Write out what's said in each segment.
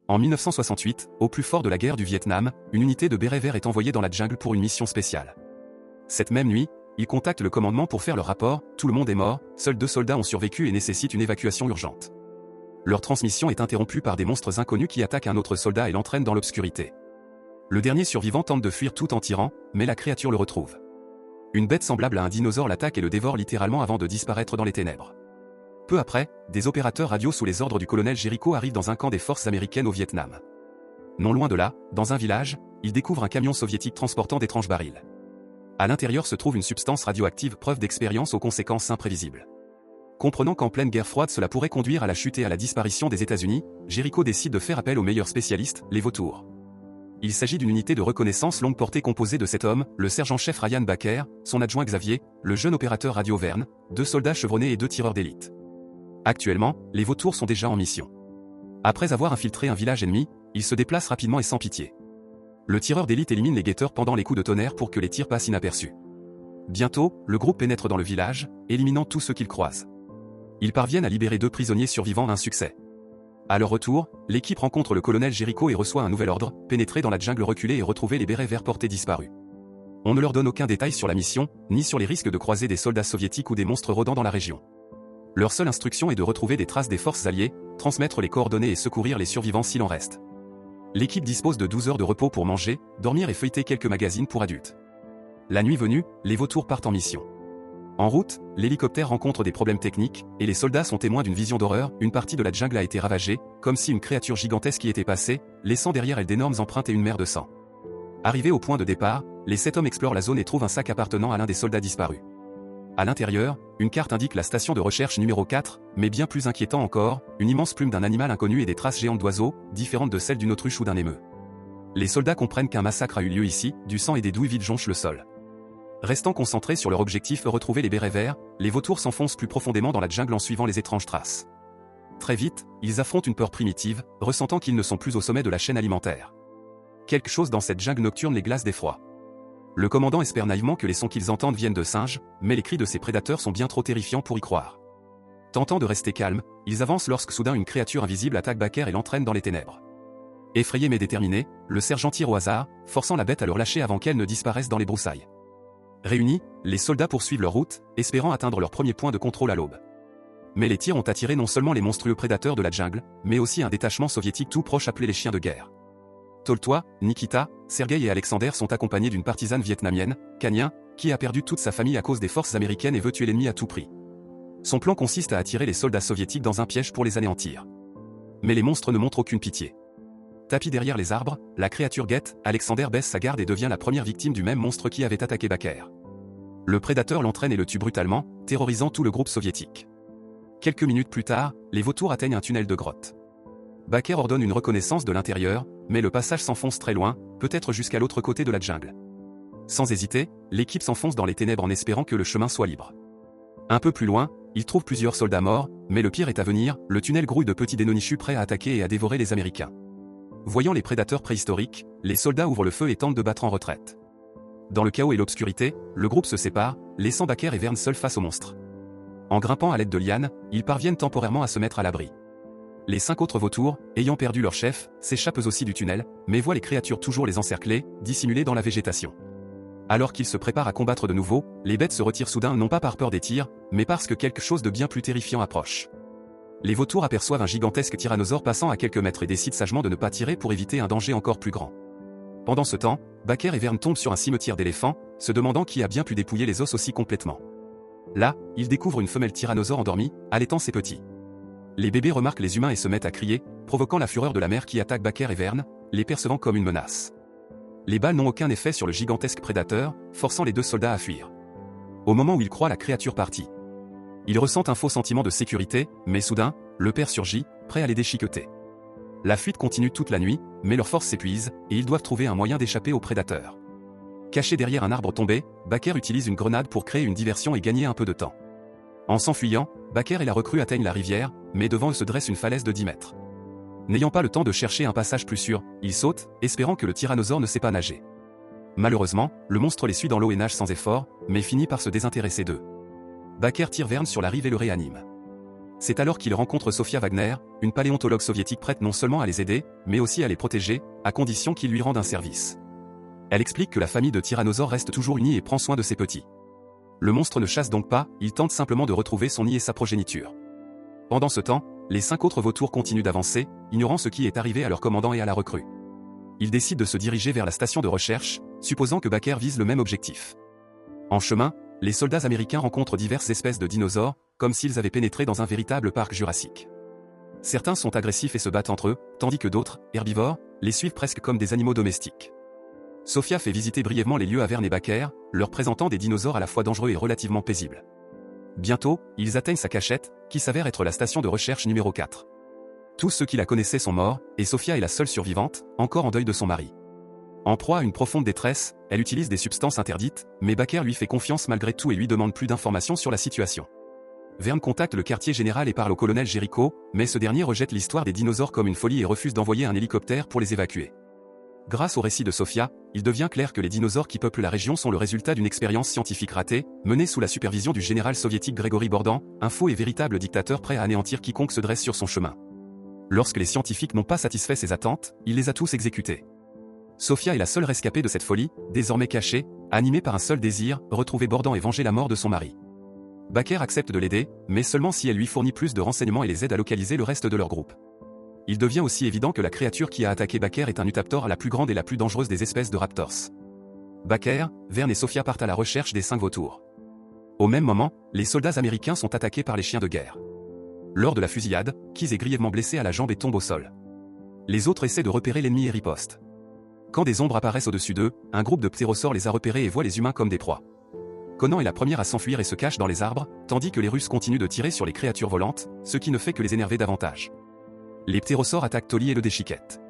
En 1968, au plus fort de la guerre du Vietnam, une unité de bérets verts est envoyée dans la jungle pour une mission spéciale. Cette même nuit, ils contactent le commandement pour faire le rapport, tout le monde est mort, seuls 2 soldats ont survécu et nécessitent une évacuation urgente. Leur transmission est interrompue par des monstres inconnus qui attaquent un autre soldat et l'entraînent dans l'obscurité. Le dernier survivant tente de fuir tout en tirant, mais la créature le retrouve. Une bête semblable à un dinosaure l'attaque et le dévore littéralement avant de disparaître dans les ténèbres. Peu après, des opérateurs radio sous les ordres du colonel Jericho arrivent dans un camp des forces américaines au Vietnam. Non loin de là, dans un village, ils découvrent un camion soviétique transportant d'étranges barils. À l'intérieur se trouve une substance radioactive, preuve d'expérience aux conséquences imprévisibles. Comprenant qu'en pleine guerre froide cela pourrait conduire à la chute et à la disparition des États-Unis, Jericho décide de faire appel aux meilleurs spécialistes, les vautours. Il s'agit d'une unité de reconnaissance longue portée composée de 7 hommes, le sergent-chef Ryan Baker, son adjoint Xavier, le jeune opérateur radio Verne, 2 soldats chevronnés et 2 tireurs d'élite. Actuellement, les vautours sont déjà en mission. Après avoir infiltré un village ennemi, ils se déplacent rapidement et sans pitié. Le tireur d'élite élimine les guetteurs pendant les coups de tonnerre pour que les tirs passent inaperçus. Bientôt, le groupe pénètre dans le village, éliminant tous ceux qu'ils croisent. Ils parviennent à libérer 2 prisonniers survivants, un succès. À leur retour, l'équipe rencontre le colonel Jericho et reçoit un nouvel ordre, pénétrer dans la jungle reculée et retrouver les bérets verts portés disparus. On ne leur donne aucun détail sur la mission, ni sur les risques de croiser des soldats soviétiques ou des monstres rôdant dans la région. Leur seule instruction est de retrouver des traces des forces alliées, transmettre les coordonnées et secourir les survivants s'il en reste. L'équipe dispose de 12 heures de repos pour manger, dormir et feuilleter quelques magazines pour adultes. La nuit venue, les vautours partent en mission. En route, l'hélicoptère rencontre des problèmes techniques, et les soldats sont témoins d'une vision d'horreur. Une partie de la jungle a été ravagée, comme si une créature gigantesque y était passée, laissant derrière elle d'énormes empreintes et une mer de sang. Arrivés au point de départ, les 7 hommes explorent la zone et trouvent un sac appartenant à l'un des soldats disparus. À l'intérieur, une carte indique la station de recherche numéro 4, mais bien plus inquiétant encore, une immense plume d'un animal inconnu et des traces géantes d'oiseaux, différentes de celles d'une autruche ou d'un émeu. Les soldats comprennent qu'un massacre a eu lieu ici, du sang et des douilles vides jonchent le sol. Restant concentrés sur leur objectif, retrouver les bérets verts, les vautours s'enfoncent plus profondément dans la jungle en suivant les étranges traces. Très vite, ils affrontent une peur primitive, ressentant qu'ils ne sont plus au sommet de la chaîne alimentaire. Quelque chose dans cette jungle nocturne les glace d'effroi. Le commandant espère naïvement que les sons qu'ils entendent viennent de singes, mais les cris de ces prédateurs sont bien trop terrifiants pour y croire. Tentant de rester calmes, ils avancent lorsque soudain une créature invisible attaque Baker et l'entraîne dans les ténèbres. Effrayé mais déterminé, le sergent tire au hasard, forçant la bête à le relâcher avant qu'elle ne disparaisse dans les broussailles. Réunis, les soldats poursuivent leur route, espérant atteindre leur premier point de contrôle à l'aube. Mais les tirs ont attiré non seulement les monstrueux prédateurs de la jungle, mais aussi un détachement soviétique tout proche appelé les chiens de guerre. Toltoy, Nikita, Sergueï et Alexander sont accompagnés d'une partisane vietnamienne, Canien, qui a perdu toute sa famille à cause des forces américaines et veut tuer l'ennemi à tout prix. Son plan consiste à attirer les soldats soviétiques dans un piège pour les anéantir. Mais les monstres ne montrent aucune pitié. Tapis derrière les arbres, la créature guette, Alexander baisse sa garde et devient la première victime du même monstre qui avait attaqué Baker. Le prédateur l'entraîne et le tue brutalement, terrorisant tout le groupe soviétique. Quelques minutes plus tard, les vautours atteignent un tunnel de grotte. Baker ordonne une reconnaissance de l'intérieur, mais le passage s'enfonce très loin, peut-être jusqu'à l'autre côté de la jungle. Sans hésiter, l'équipe s'enfonce dans les ténèbres en espérant que le chemin soit libre. Un peu plus loin, ils trouvent plusieurs soldats morts, mais le pire est à venir, le tunnel grouille de petits dénonichus prêts à attaquer et à dévorer les Américains. Voyant les prédateurs préhistoriques, les soldats ouvrent le feu et tentent de battre en retraite. Dans le chaos et l'obscurité, le groupe se sépare, laissant Baker et Verne seuls face aux monstres. En grimpant à l'aide de lianes, ils parviennent temporairement à se mettre à l'abri. Les 5 autres vautours, ayant perdu leur chef, s'échappent aussi du tunnel, mais voient les créatures toujours les encercler, dissimulées dans la végétation. Alors qu'ils se préparent à combattre de nouveau, les bêtes se retirent soudain non pas par peur des tirs, mais parce que quelque chose de bien plus terrifiant approche. Les vautours aperçoivent un gigantesque tyrannosaure passant à quelques mètres et décident sagement de ne pas tirer pour éviter un danger encore plus grand. Pendant ce temps, Baker et Verne tombent sur un cimetière d'éléphants, se demandant qui a bien pu dépouiller les os aussi complètement. Là, ils découvrent une femelle tyrannosaure endormie, allaitant ses petits. Les bébés remarquent les humains et se mettent à crier, provoquant la fureur de la mère qui attaque Baker et Verne, les percevant comme une menace. Les balles n'ont aucun effet sur le gigantesque prédateur, forçant les 2 soldats à fuir. Au moment où ils croient la créature partie, ils ressentent un faux sentiment de sécurité, mais soudain, le père surgit, prêt à les déchiqueter. La fuite continue toute la nuit, mais leurs forces s'épuisent, et ils doivent trouver un moyen d'échapper aux prédateurs. Caché derrière un arbre tombé, Baker utilise une grenade pour créer une diversion et gagner un peu de temps. En s'enfuyant, Baker et la recrue atteignent la rivière, mais devant eux se dresse une falaise de 10 mètres. N'ayant pas le temps de chercher un passage plus sûr, ils sautent, espérant que le tyrannosaure ne sait pas nager. Malheureusement, le monstre les suit dans l'eau et nage sans effort, mais finit par se désintéresser d'eux. Baker tire Verne sur la rive et le réanime. C'est alors qu'il rencontre Sofia Wagner, une paléontologue soviétique prête non seulement à les aider, mais aussi à les protéger, à condition qu'ils lui rendent un service. Elle explique que la famille de tyrannosaures reste toujours unie et prend soin de ses petits. Le monstre ne chasse donc pas, il tente simplement de retrouver son nid et sa progéniture. Pendant ce temps, les 5 autres vautours continuent d'avancer, ignorant ce qui est arrivé à leur commandant et à la recrue. Ils décident de se diriger vers la station de recherche, supposant que Baker vise le même objectif. En chemin, les soldats américains rencontrent diverses espèces de dinosaures, comme s'ils avaient pénétré dans un véritable parc jurassique. Certains sont agressifs et se battent entre eux, tandis que d'autres, herbivores, les suivent presque comme des animaux domestiques. Sofia fait visiter brièvement les lieux à Verne et Baker, leur présentant des dinosaures à la fois dangereux et relativement paisibles. Bientôt, ils atteignent sa cachette, qui s'avère être la station de recherche numéro 4. Tous ceux qui la connaissaient sont morts, et Sofia est la seule survivante, encore en deuil de son mari. En proie à une profonde détresse, elle utilise des substances interdites, mais Baker lui fait confiance malgré tout et lui demande plus d'informations sur la situation. Verne contacte le quartier général et parle au colonel Jericho, mais ce dernier rejette l'histoire des dinosaures comme une folie et refuse d'envoyer un hélicoptère pour les évacuer. Grâce au récit de Sofia, il devient clair que les dinosaures qui peuplent la région sont le résultat d'une expérience scientifique ratée, menée sous la supervision du général soviétique Grigori Bordin, un faux et véritable dictateur prêt à anéantir quiconque se dresse sur son chemin. Lorsque les scientifiques n'ont pas satisfait ses attentes, il les a tous exécutés. Sofia est la seule rescapée de cette folie, désormais cachée, animée par un seul désir, retrouver Bordin et venger la mort de son mari. Baker accepte de l'aider, mais seulement si elle lui fournit plus de renseignements et les aide à localiser le reste de leur groupe. Il devient aussi évident que la créature qui a attaqué Baker est un Utaptor, la plus grande et la plus dangereuse des espèces de raptors. Baker, Verne et Sofia partent à la recherche des 5 vautours. Au même moment, les soldats américains sont attaqués par les chiens de guerre. Lors de la fusillade, Keyes est grièvement blessé à la jambe et tombe au sol. Les autres essaient de repérer l'ennemi et ripostent. Quand des ombres apparaissent au-dessus d'eux, un groupe de ptérosaures les a repérés et voit les humains comme des proies. Conan est la première à s'enfuir et se cache dans les arbres, tandis que les Russes continuent de tirer sur les créatures volantes, ce qui ne fait que les énerver davantage. Les ptérosaures attaquent Tolly et le déchiquettent.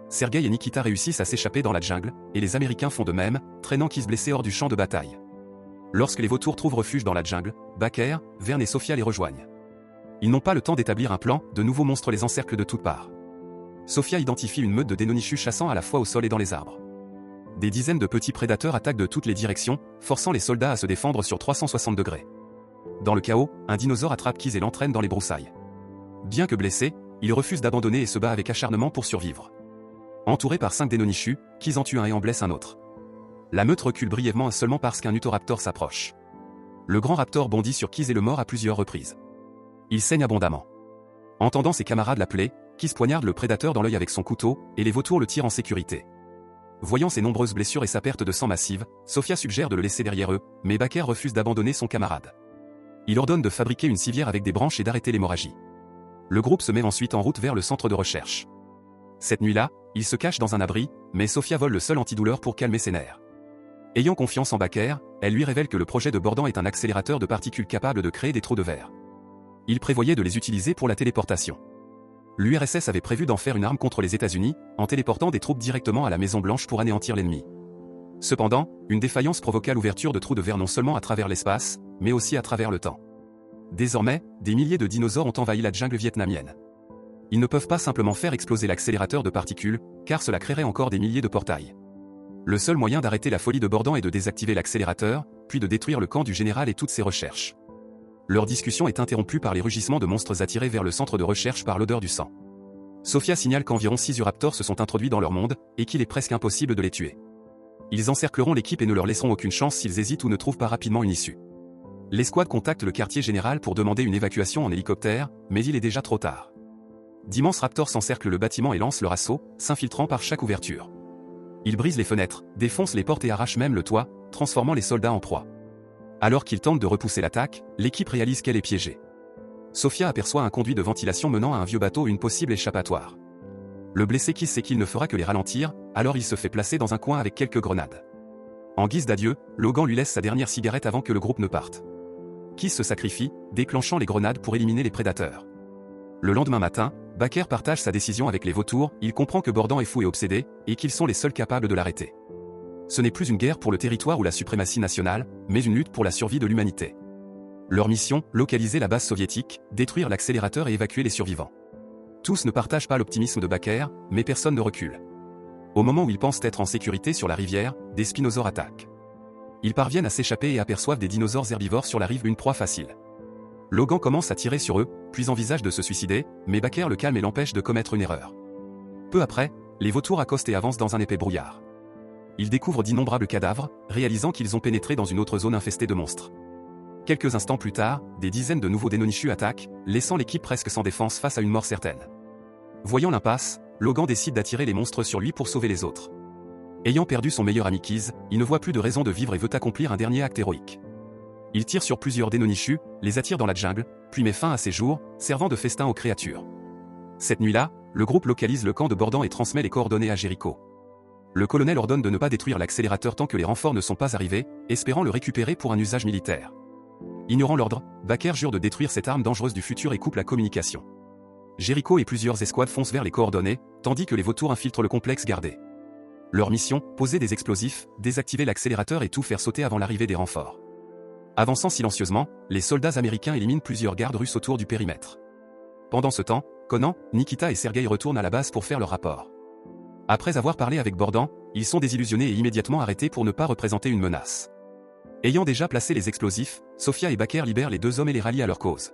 Sergei et Nikita réussissent à s'échapper dans la jungle, et les Américains font de même, traînant Keyes blessé hors du champ de bataille. Lorsque les vautours trouvent refuge dans la jungle, Baker, Verne et Sofia les rejoignent. Ils n'ont pas le temps d'établir un plan, de nouveaux monstres les encerclent de toutes parts. Sofia identifie une meute de dénonichus chassant à la fois au sol et dans les arbres. Des dizaines de petits prédateurs attaquent de toutes les directions, forçant les soldats à se défendre sur 360 degrés. Dans le chaos, un dinosaure attrape Keyes et l'entraîne dans les broussailles. Bien que blessé, il refuse d'abandonner et se bat avec acharnement pour survivre. Entouré par 5 dénonichus, Keyes en tue un et en blesse un autre. La meute recule brièvement seulement parce qu'un Utahraptor s'approche. Le grand raptor bondit sur Keyes et le mord à plusieurs reprises. Il saigne abondamment. Entendant ses camarades l'appeler, Keyes poignarde le prédateur dans l'œil avec son couteau, et les vautours le tirent en sécurité. Voyant ses nombreuses blessures et sa perte de sang massive, Sofia suggère de le laisser derrière eux, mais Baker refuse d'abandonner son camarade. Il ordonne de fabriquer une civière avec des branches et d'arrêter l'hémorragie. Le groupe se met ensuite en route vers le centre de recherche. Cette nuit-là, il se cache dans un abri, mais Sofia vole le seul antidouleur pour calmer ses nerfs. Ayant confiance en Baker, elle lui révèle que le projet de Bordin est un accélérateur de particules capable de créer des trous de verre. Il prévoyait de les utiliser pour la téléportation. L'URSS avait prévu d'en faire une arme contre les États-Unis, en téléportant des troupes directement à la Maison Blanche pour anéantir l'ennemi. Cependant, une défaillance provoqua l'ouverture de trous de verre non seulement à travers l'espace, mais aussi à travers le temps. Désormais, des milliers de dinosaures ont envahi la jungle vietnamienne. Ils ne peuvent pas simplement faire exploser l'accélérateur de particules, car cela créerait encore des milliers de portails. Le seul moyen d'arrêter la folie de Bordin est de désactiver l'accélérateur, puis de détruire le camp du général et toutes ses recherches. Leur discussion est interrompue par les rugissements de monstres attirés vers le centre de recherche par l'odeur du sang. Sofia signale qu'environ 6 Uraptors se sont introduits dans leur monde, et qu'il est presque impossible de les tuer. Ils encercleront l'équipe et ne leur laisseront aucune chance s'ils hésitent ou ne trouvent pas rapidement une issue. L'escouade contacte le quartier général pour demander une évacuation en hélicoptère, mais il est déjà trop tard. D'immenses raptors encerclent le bâtiment et lancent leur assaut, s'infiltrant par chaque ouverture. Ils brisent les fenêtres, défoncent les portes et arrachent même le toit, transformant les soldats en proie. Alors qu'ils tentent de repousser l'attaque, l'équipe réalise qu'elle est piégée. Sofia aperçoit un conduit de ventilation menant à un vieux bateau et une possible échappatoire. Le blessé Keyes sait qu'il ne fera que les ralentir, alors il se fait placer dans un coin avec quelques grenades. En guise d'adieu, Logan lui laisse sa dernière cigarette avant que le groupe ne parte. Keyes se sacrifie, déclenchant les grenades pour éliminer les prédateurs. Le lendemain matin, Baker partage sa décision avec les vautours, il comprend que Bordin est fou et obsédé, et qu'ils sont les seuls capables de l'arrêter. Ce n'est plus une guerre pour le territoire ou la suprématie nationale, mais une lutte pour la survie de l'humanité. Leur mission, localiser la base soviétique, détruire l'accélérateur et évacuer les survivants. Tous ne partagent pas l'optimisme de Baker, mais personne ne recule. Au moment où ils pensent être en sécurité sur la rivière, des spinosaures attaquent. Ils parviennent à s'échapper et aperçoivent des dinosaures herbivores sur la rive, une proie facile. Logan commence à tirer sur eux, puis envisage de se suicider, mais Baker le calme et l'empêche de commettre une erreur. Peu après, les vautours accostent et avancent dans un épais brouillard. Ils découvrent d'innombrables cadavres, réalisant qu'ils ont pénétré dans une autre zone infestée de monstres. Quelques instants plus tard, des dizaines de nouveaux Denonichus attaquent, laissant l'équipe presque sans défense face à une mort certaine. Voyant l'impasse, Logan décide d'attirer les monstres sur lui pour sauver les autres. Ayant perdu son meilleur ami Keys, il ne voit plus de raison de vivre et veut accomplir un dernier acte héroïque. Il tire sur plusieurs Denonichus, les attire dans la jungle, puis met fin à ses jours, servant de festin aux créatures. Cette nuit-là, le groupe localise le camp de Borden et transmet les coordonnées à Jericho. Le colonel ordonne de ne pas détruire l'accélérateur tant que les renforts ne sont pas arrivés, espérant le récupérer pour un usage militaire. Ignorant l'ordre, Baker jure de détruire cette arme dangereuse du futur et coupe la communication. Jericho et plusieurs escouades foncent vers les coordonnées, tandis que les vautours infiltrent le complexe gardé. Leur mission, poser des explosifs, désactiver l'accélérateur et tout faire sauter avant l'arrivée des renforts. Avançant silencieusement, les soldats américains éliminent plusieurs gardes russes autour du périmètre. Pendant ce temps, Conan, Nikita et Sergei retournent à la base pour faire leur rapport. Après avoir parlé avec Borden, ils sont désillusionnés et immédiatement arrêtés pour ne pas représenter une menace. Ayant déjà placé les explosifs, Sophia et Baker libèrent les deux hommes et les rallient à leur cause.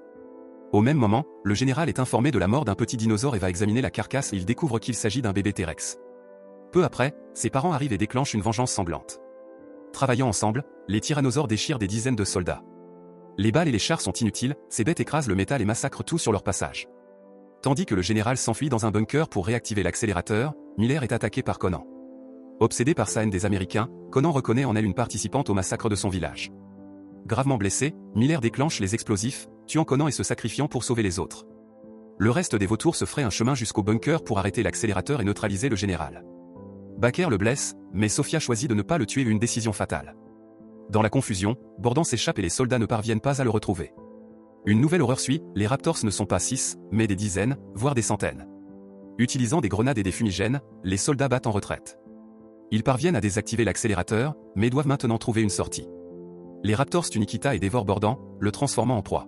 Au même moment, le général est informé de la mort d'un petit dinosaure et va examiner la carcasse et il découvre qu'il s'agit d'un bébé T-Rex. Peu après, ses parents arrivent et déclenchent une vengeance sanglante. Travaillant ensemble, les tyrannosaures déchirent des dizaines de soldats. Les balles et les chars sont inutiles, ces bêtes écrasent le métal et massacrent tout sur leur passage. Tandis que le général s'enfuit dans un bunker pour réactiver l'accélérateur, Miller est attaqué par Conan. Obsédé par sa haine des Américains, Conan reconnaît en elle une participante au massacre de son village. Gravement blessé, Miller déclenche les explosifs, tuant Conan et se sacrifiant pour sauver les autres. Le reste des vautours se ferait un chemin jusqu'au bunker pour arrêter l'accélérateur et neutraliser le général. Baker le blesse, mais Sophia choisit de ne pas le tuer, une décision fatale. Dans la confusion, Borden s'échappe et les soldats ne parviennent pas à le retrouver. Une nouvelle horreur suit, les Raptors ne sont pas 6, mais des dizaines, voire des centaines. Utilisant des grenades et des fumigènes, les soldats battent en retraite. Ils parviennent à désactiver l'accélérateur, mais doivent maintenant trouver une sortie. Les Raptors tuent Nikita et dévorent Borden, le transformant en proie.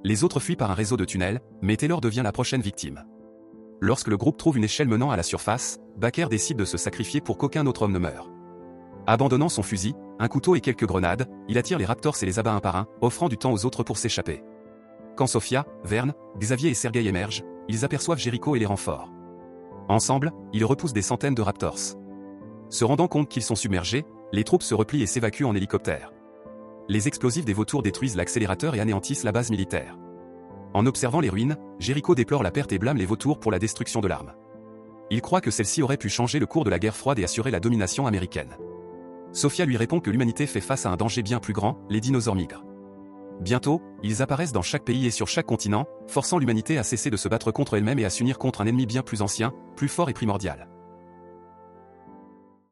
Les autres fuient par un réseau de tunnels, mais Taylor devient la prochaine victime. Lorsque le groupe trouve une échelle menant à la surface, Baker décide de se sacrifier pour qu'aucun autre homme ne meure. Abandonnant son fusil, un couteau et quelques grenades, il attire les Raptors et les abat un par un, offrant du temps aux autres pour s'échapper. Quand Sophia, Vern, Xavier et Sergei émergent, ils aperçoivent Jericho et les renforts. Ensemble, ils repoussent des centaines de Raptors. Se rendant compte qu'ils sont submergés, les troupes se replient et s'évacuent en hélicoptère. Les explosifs des vautours détruisent l'accélérateur et anéantissent la base militaire. En observant les ruines, Jericho déplore la perte et blâme les vautours pour la destruction de l'arme. Il croit que celle-ci aurait pu changer le cours de la guerre froide et assurer la domination américaine. Sophia lui répond que l'humanité fait face à un danger bien plus grand, les dinosaures migrent. Bientôt, ils apparaissent dans chaque pays et sur chaque continent, forçant l'humanité à cesser de se battre contre elle-même et à s'unir contre un ennemi bien plus ancien, plus fort et primordial.